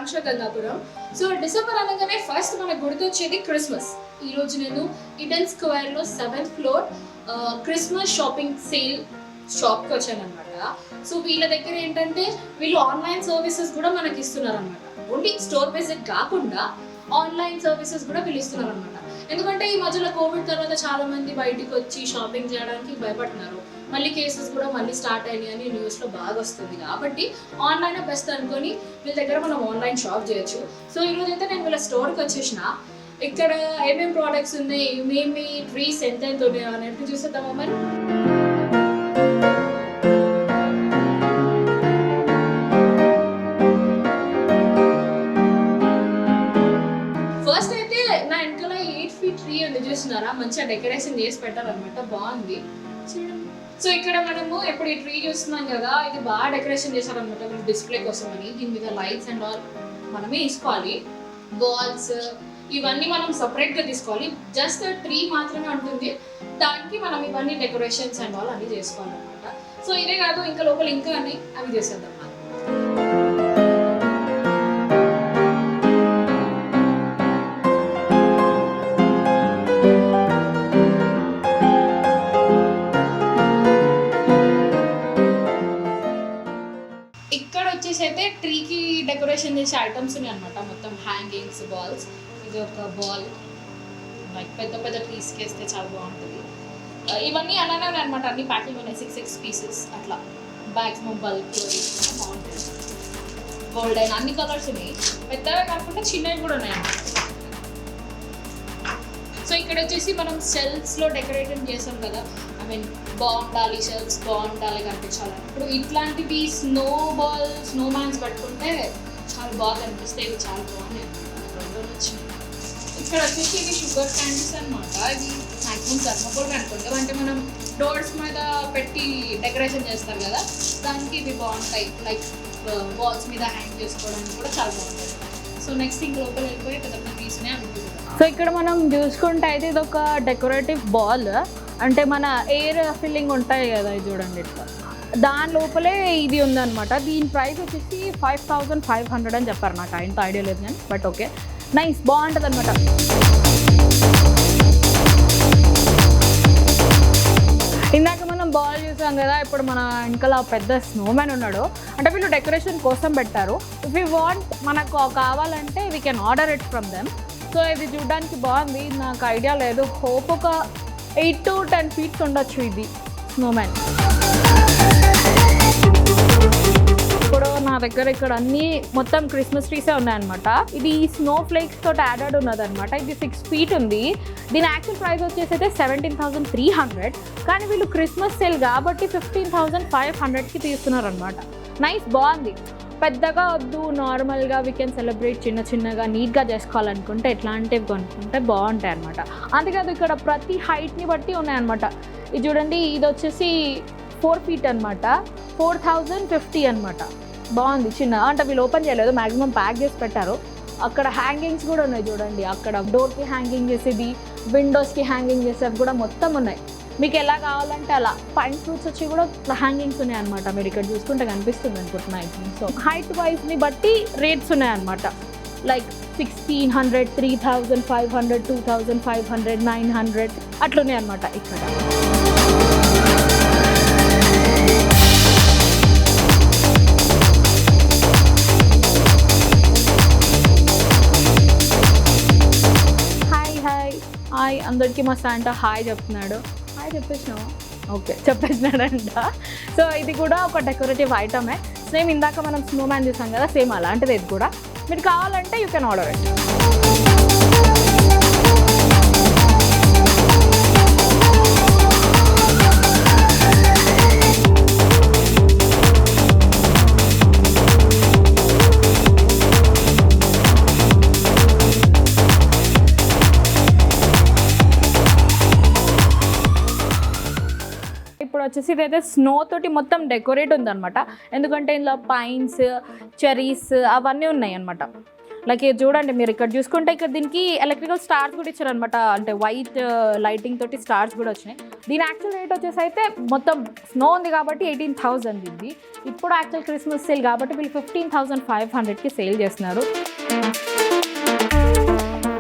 పంచగంగాపురం. So December అనగానే first మనకు గుర్తొచ్చేది క్రిస్మస్. ఈరోజు నేను ఈడెన్ స్క్వేర్లో 7th floor Christmas shopping sale షాప్కి వచ్చాను అనమాట. సో వీళ్ళ దగ్గర ఏంటంటే వీళ్ళు ఆన్లైన్ సర్వీసెస్ కూడా మనకి ఇస్తున్నారు అనమాట. ఓన్లీ స్టోర్ విజిట్ కాకుండా ఆన్లైన్ సర్వీసెస్ కూడా వీళ్ళు ఇస్తున్నారు అనమాట. ఎందుకంటే ఈ మధ్యలో కోవిడ్ తర్వాత చాలా మంది బయటికి వచ్చి షాపింగ్ చేయడానికి భయపడుతున్నారు. మళ్ళీ కేసెస్ కూడా మళ్ళీ స్టార్ట్ అయినాయి అని న్యూస్లో బాగా వస్తుంది. కాబట్టి ఆన్లైన్ బెస్ట్ అనుకొని వీళ్ళ దగ్గర మనం ఆన్లైన్ షాప్ చేయొచ్చు. సో ఈరోజు అయితే నేను వీళ్ళ స్టోర్కి వచ్చేసిన. ఇక్కడ ఏమేమి ప్రోడక్ట్స్ ఉన్నాయి, ఏమేమి ట్రీస్ ఎంత ఉన్నాయో అనేది చూసేద్దామా మరి. ఫస్ట్ అయితే నా వెనకాల 8 feet ట్రీ ఉంది చూస్తున్నారా, మంచిగా డెకరేషన్ చేసి పెట్టారనమాట, బాగుంది. సో ఇక్కడ మనము ఎప్పుడు ఈ ట్రీ చూస్తున్నాం కదా, ఇది బాగా డెకరేషన్ చేశారనమాట వీళ్ళు డిస్ప్లే కోసం అని. దీని మీద లైట్స్ అండ్ ఆల్ మనమే తీసుకోవాలి. బాల్స్ ఇవన్నీ మనం సపరేట్గా తీసుకోవాలి. జస్ట్ ట్రీ మాత్రమే ఉంటుంది, దానికి మనం ఇవన్నీ డెకరేషన్స్ అండ్ ఆల్ అన్నీ చేసుకోవాలన్నమాట. సో ఇదే కాదు, ఇంకా లోపల ఇంకా అన్నీ అవి చేసేద్దాం. ఇక్కడ వచ్చేసి అయితే ట్రీకి డెకరేషన్ చేసే ఐటమ్స్ ఉన్నాయి అనమాట. మొత్తం హ్యాంగింగ్స్, బాల్స్. ఇది ఒక బాల్, లైక్ పెద్ద పెద్ద ట్రీస్కి వేస్తే చాలా బాగుంటుంది. ఇవన్నీ అలానే ఉన్నాయి అనమాట, అన్ని ప్యాకింగ్ ఉన్నాయి, 6 పీసెస్ అట్లా. మ్యాక్సిమం బల్క్ బాగుంటుంది. గోల్డెన్ అన్ని కలర్స్ ఉన్నాయి, పెద్దవే కాకుండా చిన్నవి కూడా ఉన్నాయి అన్నమాట. సో ఇక్కడ వచ్చేసి మనం సెల్స్లో డెకరేషన్ చేసాం కదా, ఐ మీన్ బాగుండాలి, షెల్ఫ్స్ బాగుండాలి కనిపించాలి. ఇప్పుడు ఇట్లాంటివి స్నో మ్యాన్స్ పట్టుకుంటే చాలా బాగా కనిపిస్తాయి. ఇవి చాలా బాగున్నాయి, వచ్చినాయి. ఇక్కడ వచ్చేసి ఇవి షుగర్ క్యాండీస్ అనమాట. ఇవి మ్యాక్సిమం థర్మోకోల్ అనుకుంటే, అంటే మనం డోర్స్ మీద పెట్టి డెకరేషన్ చేస్తాం కదా, దానికి ఇవి బాగుంటాయి. లైక్ వాల్స్ మీద హ్యాంగ్ చేసుకోవడానికి కూడా చాలా బాగుంటాయి. సో నెక్స్ట్ ఇంక లోపల వెళ్ళిపోయి పెద్ద పెద్ద తీసుకునే అవి. సో ఇక్కడ మనం చూసుకుంటే అయితే ఇది ఒక డెకరేటివ్ బాల్, అంటే మన ఎయిర్ ఫిల్లింగ్ ఉంటాయి కదా, ఇది చూడండి ఇట్లా, దాని లోపలే ఇది ఉందన్నమాట. దీని ప్రైస్ వచ్చేసి 5500 అని చెప్పారు. నాకు ఇంత ఐడియా లేదు కానీ, బట్ ఓకే, నైస్, బాగుంటుంది అనమాట. ఇందాక మనం బాల్ చూసాం కదా, ఇప్పుడు మన వెనకాల పెద్ద స్నోమ్యాన్ ఉన్నాడు. అంటే వీళ్ళు డెకరేషన్ కోసం పెట్టారు. ఇఫ్ యూ వాంట్, మనకు కావాలంటే we can order it from them. So ఇది చూడడానికి బాగుంది, నాకు ఐడియా లేదు. హోప్ ఒక 8 to 10 feet ఉండొచ్చు ఇది స్నోమ్యాన్. ఇప్పుడు నా దగ్గర ఇక్కడ అన్నీ మొత్తం క్రిస్మస్ ట్రీసే ఉన్నాయన్నమాట. ఇది స్నో ఫ్లేక్స్ తోటి యాడెడ్ ఉన్నదన్నమాట. ఇది 6 feet ఉంది. దీని యాక్చువల్ ప్రైస్ వచ్చేసి అయితే 17,300, కానీ వీళ్ళు క్రిస్మస్ సేల్ కాబట్టి 15,500కి తీస్తున్నారు అనమాట. నైస్, బాగుంది. పెద్దగా వద్దు, నార్మల్గా వీ కెన్ సెలబ్రేట్, చిన్నగా నీట్గా చేసుకోవాలనుకుంటే ఇట్లాంటివి కొనుక్కుంటే బాగుంటాయి అనమాట. అంతేకాదు ఇక్కడ ప్రతి హైట్ని బట్టి ఉన్నాయన్నమాట. ఇది చూడండి, ఇది వచ్చేసి 4 feet అనమాట, 4050 అనమాట. బాగుంది, చిన్న, అంటే వీళ్ళు ఓపెన్ చేయలేదు, మ్యాక్సిమం ప్యాక్ చేసి పెట్టారు. అక్కడ హ్యాంగింగ్స్ కూడా ఉన్నాయి చూడండి, అక్కడ డోర్కి హ్యాంగింగ్ చేసేది, విండోస్కి హ్యాంగింగ్ చేసేది కూడా మొత్తం ఉన్నాయి. మీకు ఎలా కావాలంటే అలా. పైన్ ఫ్రూట్స్ వచ్చి కూడా హ్యాంగింగ్స్ ఉన్నాయి అనమాట. మీరు ఇక్కడ చూసుకుంటే కనిపిస్తుంది అనుకుంటున్నాయి. సో హైట్ వైజ్ని బట్టి రేట్స్ ఉన్నాయన్నమాట. లైక్ 1600, 3500, 2500, 900 అట్లున్నాయి అనమాట ఇక్కడ. హాయ్ అందరికీ మా శాంటా హాయ్ చెప్తున్నాడు. హాయ్ చెప్పేసినావా? ఓకే, చెప్పేసినాడంట. సో ఇది కూడా ఒక డెకరేటివ్ ఐటమే. సేమ్ ఇందాక మనం స్నోమ్యాన్ చూసాం కదా, సేమ్ అలాంటిది ఇది కూడా. మీరు కావాలంటే యూ కెన్ ఆర్డర్ ఇట్. ఇప్పుడు వచ్చేసి ఇదైతే స్నో తోటి మొత్తం డెకరేట్ ఉందన్నమాట. ఎందుకంటే ఇందులో పైన్స్, చెరీస్ అవన్నీ ఉన్నాయి అన్నమాట. లైక్ చూడండి మీరు ఇక్కడ చూసుకుంటే ఇక్కడ దీనికి ఎలక్ట్రికల్ స్టార్స్ కూడా ఇచ్చారనమాట, అంటే వైట్ లైటింగ్ తోటి స్టార్స్ కూడా వచ్చినాయి. దీని యాక్చువల్ రేట్ వచ్చేసి అయితే మొత్తం స్నో ఉంది కాబట్టి 18,000 ఇది. ఇప్పుడు యాక్చువల్ క్రిస్మస్ సేల్ కాబట్టి వీళ్ళు 15,500కి సేల్ చేస్తున్నారు.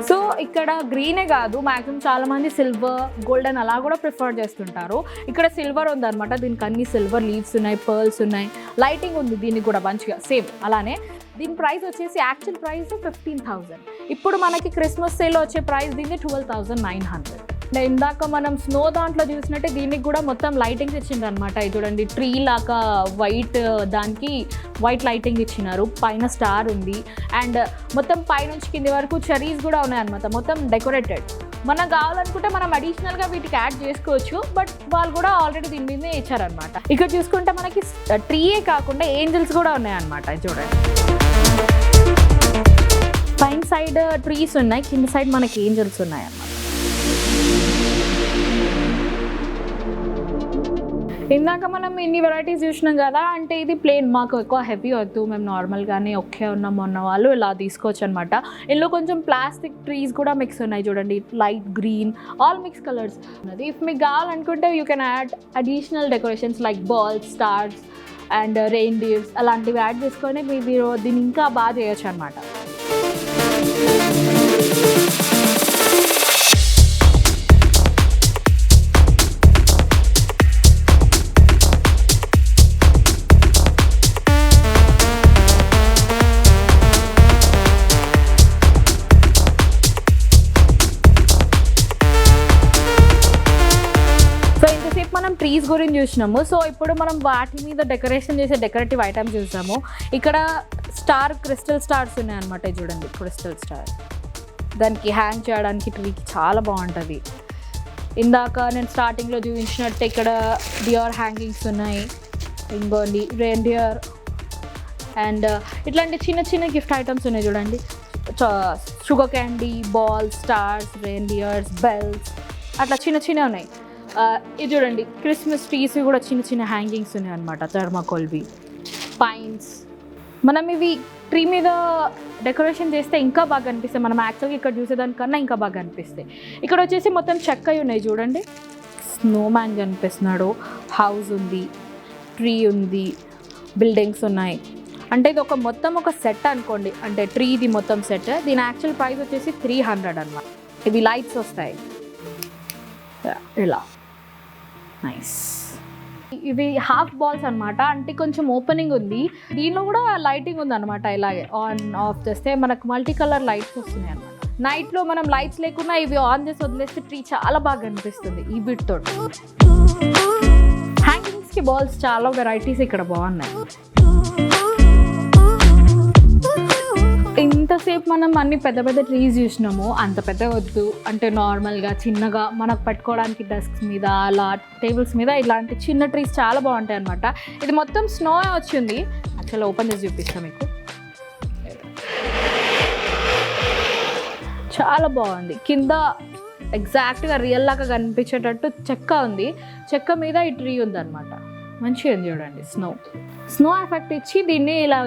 సో ఇక్కడ గ్రీనే కాదు, మ్యాక్సిమం చాలా మంది సిల్వర్, గోల్డెన్ అలా కూడా ప్రిఫర్ చేస్తుంటారు. ఇక్కడ సిల్వర్ ఉందన్నమాట, దీనికి అన్ని సిల్వర్ లీవ్స్ ఉన్నాయి, పర్ల్స్ ఉన్నాయి, లైటింగ్ ఉంది దీనికి కూడా మంచిగా సేమ్ అలానే. దీని ప్రైస్ వచ్చేసి యాక్చువల్ ప్రైస్ 15,000. ఇప్పుడు మనకి క్రిస్మస్ సేల్లో వచ్చే ప్రైస్ దీన్ని 12,900. ఇందాక మనం స్నో దాంట్లో చూసినట్టే దీనికి కూడా మొత్తం లైటింగ్స్ ఇచ్చిండ్రు అనమాట. ఇది చూడండి ట్రీ లాగా వైట్, దానికి వైట్ లైటింగ్ ఇచ్చినారు, పైన స్టార్ ఉంది అండ్ మొత్తం పైనుంచి కింది వరకు చెరీస్ కూడా ఉన్నాయన్నమాట, మొత్తం డెకరేటెడ్. మనం కావాలనుకుంటే మనం అడిషనల్గా వీటికి యాడ్ చేసుకోవచ్చు, బట్ వాళ్ళు కూడా ఆల్రెడీ దీని మీదే ఇచ్చారనమాట. ఇక్కడ చూసుకుంటే మనకి ట్రీయే కాకుండా ఏంజల్స్ కూడా ఉన్నాయన్నమాట. చూడండి పైన సైడ్ ట్రీస్ ఉన్నాయి, కింద సైడ్ మనకి ఏంజల్స్ ఉన్నాయి అన్నమాట. ఇందాక మనం ఇన్ని వెరైటీస్ చూసినాం కదా, అంటే ఇది ప్లేన్, మాకు ఎక్కువ హెవీ వద్దు, మేము నార్మల్గానే ఒకే ఉన్నాము అన్న వాళ్ళు ఇలా తీసుకోవచ్చు అనమాట. ఇందులో కొంచెం ప్లాస్టిక్ ట్రీస్ కూడా మిక్స్ ఉన్నాయి చూడండి, light green, all mix colours ఉన్నది. ఇఫ్ మీకు కావాలనుకుంటే you can add additional decorations like balls, stars and rain deers అలాంటివి యాడ్ చేసుకొని మీరు దీన్ని ఇంకా బాగా చేయొచ్చు అనమాట. ట్రీస్ గురించి చూసినాము. సో ఇప్పుడు మనం వాటి మీద డెకరేషన్ చేసే డెకరేటివ్ ఐటమ్స్ చూసాము. ఇక్కడ క్రిస్టల్ స్టార్స్ ఉన్నాయన్నమాట. చూడండి క్రిస్టల్ స్టార్, దానికి హ్యాంగ్ చేయడానికి ట్రీకి చాలా బాగుంటుంది. ఇందాక నేను స్టార్టింగ్లో చూపించినట్టు ఇక్కడ డియర్ హ్యాంగింగ్స్ ఉన్నాయి, ఇంకోండి రెయిన్ డియర్ అండ్ ఇట్లాంటి చిన్న చిన్న గిఫ్ట్ ఐటమ్స్ ఉన్నాయి చూడండి, sugar candy, balls, stars, reindeers, bells అట్లా చిన్న చిన్న ఉన్నాయి. ఇది చూడండి క్రిస్మస్ ట్రీస్ కూడా చిన్న చిన్న హ్యాంగింగ్స్ ఉన్నాయి అనమాట, థర్మాకోల్వి, పైన్స్. మనం ఇవి ట్రీ మీద డెకరేషన్ చేస్తే ఇంకా బాగా అనిపిస్తాయి, మనం యాక్చువల్గా ఇక్కడ చూసేదానికన్నా ఇంకా బాగా అనిపిస్తాయి. ఇక్కడ వచ్చేసి మొత్తం చెక్కవి ఉన్నాయి చూడండి, స్నో మ్యాన్ కనిపిస్తున్నాడు, హౌస్ ఉంది, ట్రీ ఉంది, బిల్డింగ్స్ ఉన్నాయి. అంటే ఇది మొత్తం ఒక సెట్ అనుకోండి, అంటే ట్రీది మొత్తం సెట్. దీని యాక్చువల్ ప్రైస్ వచ్చేసి 300 అనమాట. ఇవి లైట్స్ వస్తాయి ఇలా, నైస్. ఇవి హాఫ్ బాల్స్ అనమాట, అంటే కొంచెం ఓపెనింగ్ ఉంది, దీనిలో కూడా లైటింగ్ ఉంది అనమాట. ఇలాగే ఆన్ ఆఫ్ చేస్తే మనకు మల్టీ కలర్ లైట్స్ వస్తున్నాయి అనమాట. నైట్లో మనం లైట్స్ లేకుండా ఇవి ఆన్ చేసి వదిలేస్తే ట్రీ చాలా బాగా అనిపిస్తుంది ఈ వీటితో. హ్యాంగింగ్స్కి బాల్స్ చాలా వెరైటీస్ ఇక్కడ బాగున్నాయి. ఇంతసేపు మనం అన్ని పెద్ద పెద్ద ట్రీస్ చూసినాము, అంత పెద్ద వద్దు, అంటే నార్మల్గా చిన్నగా మనకు పెట్టుకోవడానికి డెస్క్స్ మీద అలా టేబుల్స్ మీద ఇలాంటి చిన్న ట్రీస్ చాలా బాగుంటాయి అనమాట. ఇది మొత్తం స్నో వచ్చింది, యాక్చువల్లీ ఓపెన్ చేసి చూపిస్తాను మీకు. చాలా బాగుంది, కింద ఎగ్జాక్ట్గా రియల్ లాగా కనిపించేటట్టు చెక్క ఉంది, చెక్క మీద ఈ ట్రీ ఉందన్నమాట. మంచిగా ఉంది చూడండి, స్నో ఎఫెక్ట్ ఇచ్చి దీన్ని ఇలా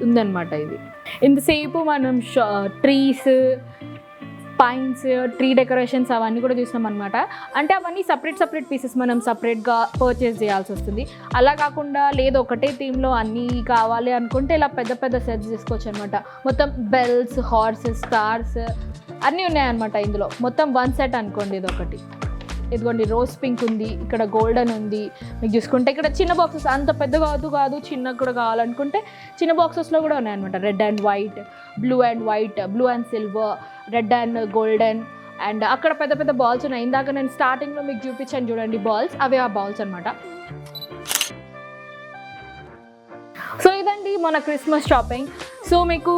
ఉందన్నమాట. ఇది ఇంతసేపు మనం ట్రీస్, పైన్స్, ట్రీ డెకరేషన్స్ అవన్నీ కూడా చూసాం అనమాట. అంటే అవన్నీ సపరేట్ పీసెస్ మనం సపరేట్గా పర్చేస్ చేయాల్సి వస్తుంది. అలా కాకుండా లేదు ఒకటే థీమ్లో అన్నీ కావాలి అనుకుంటే ఇలా పెద్ద పెద్ద సెట్స్ తీసుకోవచ్చు అనమాట. మొత్తం బెల్స్, హార్సెస్, స్టార్స్ అన్నీ ఉన్నాయన్నమాట ఇందులో. మొత్తం 1 సెట్ అనుకోండి. ఇది ఒకటి, ఇదిగోండి రోజ్ పింక్ ఉంది, ఇక్కడ గోల్డెన్ ఉంది. మీకు చూసుకుంటే ఇక్కడ చిన్న బాక్సెస్, అంత పెద్ద కాదు చిన్నగా కూడా కావాలనుకుంటే చిన్న బాక్సెస్లో కూడా ఉన్నాయన్నమాట. Red and white, blue and white, blue and silver, red and golden and అక్కడ పెద్ద పెద్ద బాల్స్ ఉన్నాయి. ఇందాక నేను స్టార్టింగ్లో మీకు చూపించాను చూడండి బాల్స్, అవే ఆ బాల్స్ అనమాట. సో ఇదండి మన క్రిస్మస్ షాపింగ్. సో మీకు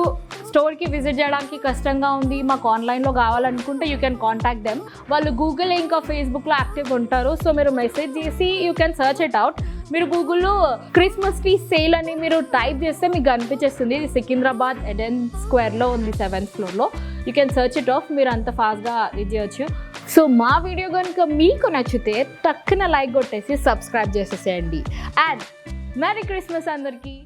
స్టోర్కి విజిట్ చేయడానికి కష్టంగా ఉంది, మాకు ఆన్లైన్లో కావాలనుకుంటే యూ కెన్ కాంటాక్ట్ దెమ్. వాళ్ళు గూగుల్ ఇంకా ఫేస్బుక్లో యాక్టివ్ ఉంటారు. సో మీరు మెసేజ్ చేసి you can search it out. మీరు గూగుల్లో క్రిస్మస్ ట్రీ సేల్ అని మీరు టైప్ చేస్తే మీకు కనిపించేస్తుంది. ఇది సికింద్రాబాద్ ఎడెన్ స్క్వేర్లో ఉంది, 7th ఫ్లోర్లో. You can search it of, మీరు అంత ఫాస్ట్గా ఇది చేయొచ్చు. సో మా వీడియో కనుక మీకు నచ్చితే టక్కున లైక్ కొట్టేసి సబ్స్క్రైబ్ చేసేసేయండి. అండ్ మెరీ క్రిస్మస్ అందరికీ.